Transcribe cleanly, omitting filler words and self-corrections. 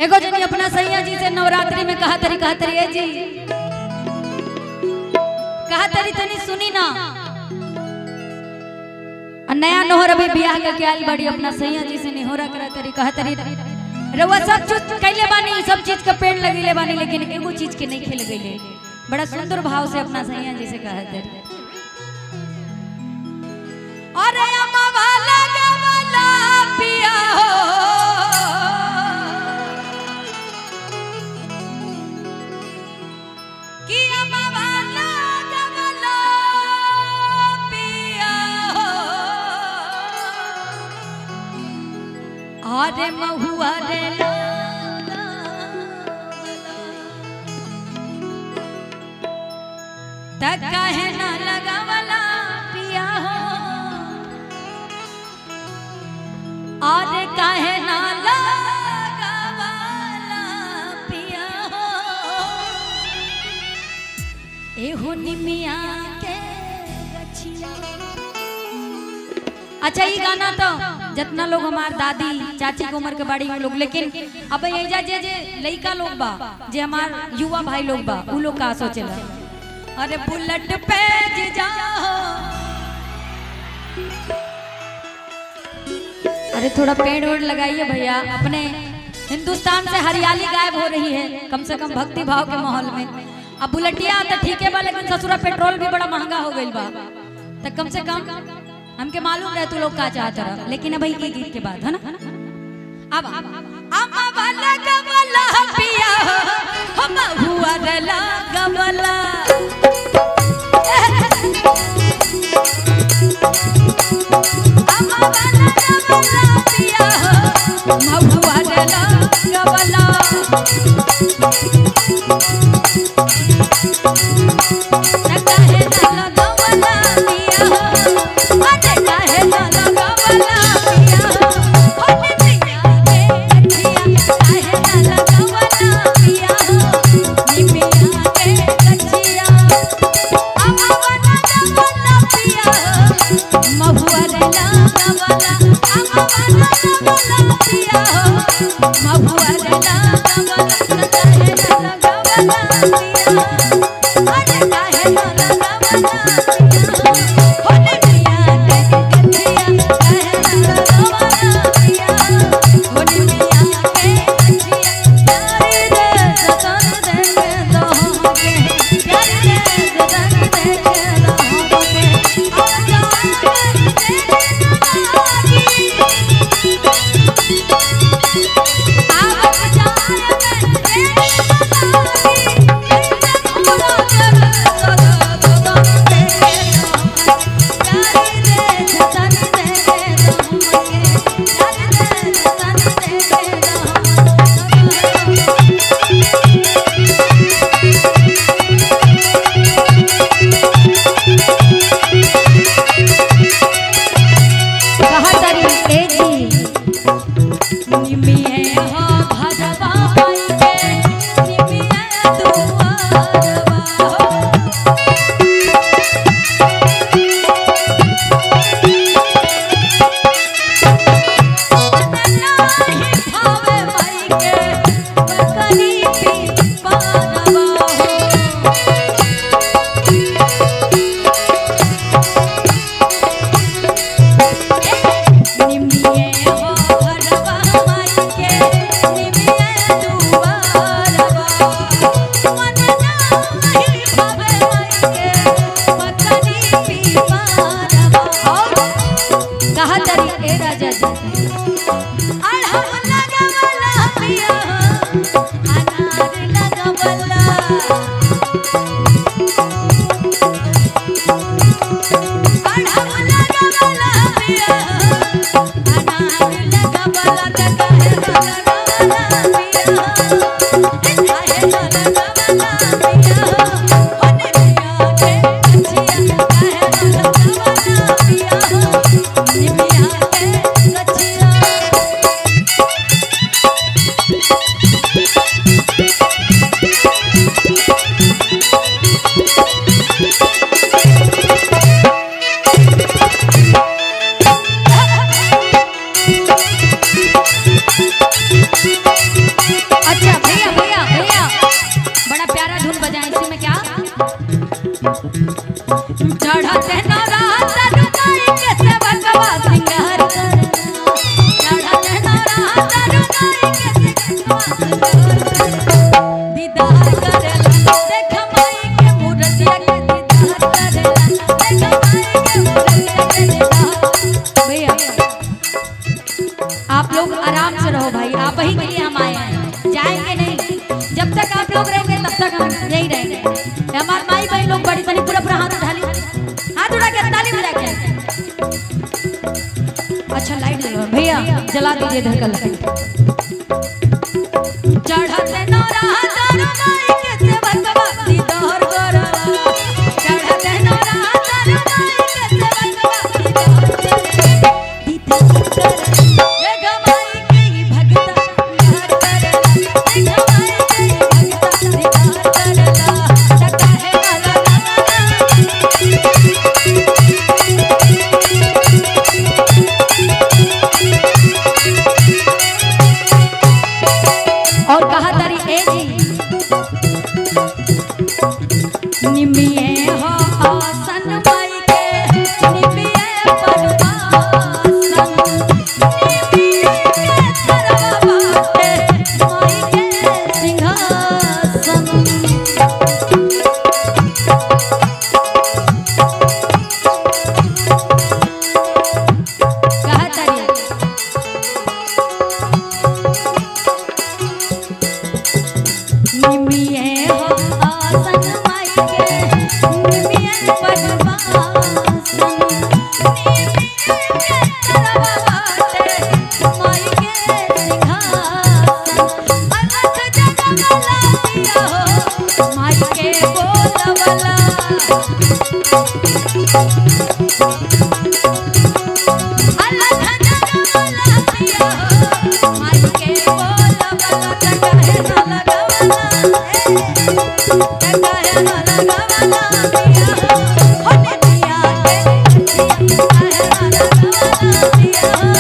एगो जनी अपना सैया जी से नवरात्रि में कहा तरी है जी, कहा तरी तनी सुनी ना। नया नोहर अभी बियाह का क्या बड़ी अपना सैया जी से निहोरा करा तरी कहा तरी रउआ सब चीज कैले बानी, सब चीज का पेड़ लगेले बानी, लेकिन एगो चीज के नहीं खेल गईले। बड़ा सुंदर भाव से अपना सैया जी से कहा तरी अरे अमवाला गवाला पिया हो कि अमवाला गवाला पिया हो अरे महुआ रे तक कहे ना लगावला पिया हो और काहे ना लगावला पिया हो एहो निमिया के गछिया। अच्छा ये गाना तो जितना लोग हमार दादी चाची की उम्र के बड़ी लोग, लेकिन अब यही जे लड़का लोग बा, जे हमार युवा भाई लोग बा, उ लोग का सोचेला अरे बुलेट पे जाओ। अरे थोड़ा पेड़ वेड़ लगाइए भैया, अपने हिंदुस्तान से हरियाली गायब हो रही है, कम से कम भक्ति भाव के माहौल में। अब बुलेटिया तो ठीक है बा, लेकिन ससुरा पेट्रोल भी बड़ा महंगा हो गई बा, तो कम से कम हमके मालूम रहे तू लोग का चाहता रहा। लेकिन अब ये गीत के बाद है ना, अब अमवाला गवाला पिया हम हुआ रला गवाला अमवाला गवाला पिया हम हुआ रला गवाला काहे ना गवाला पिया अरे काहे ना गवाला पिया आप लोग रहेंगे तब तक हम यही रहेंगे। हमारे माई बहन लोग बड़ी तनी पूरा पूरा हाथ उठा ली, हाथ उठा के ताली बजा के। अच्छा लाइट जला भैया, जला दीजिए धड़कन लाइट। चढ़ते नौरा तारा माई के सेवकवा दीदार करा, चढ़ते नौरा तारा माई के सेवकवा दीदार करा, दीदार करा। देख माई के ही भगता प्यार करला, देख माई के ही भगता प्यार करला, टका है वाला और कहा तारी ए जी निमिये हो आसन माई के निमिये परवासन, निमिये तरवा बाटे माई के सिंहासन। कहा तारी निमिये हो आसन माई के निमिये परवासन, निमिये तरवा बाटे माई के सिंहासन। अलख जगमला दिया हो माई के बोलवला, अलख जगमला दिया हो माई के बोलवला, टका है ना लगवला, टका है ना लगवला दिया हो निमिया के, टका है ना लगवला दिया हो।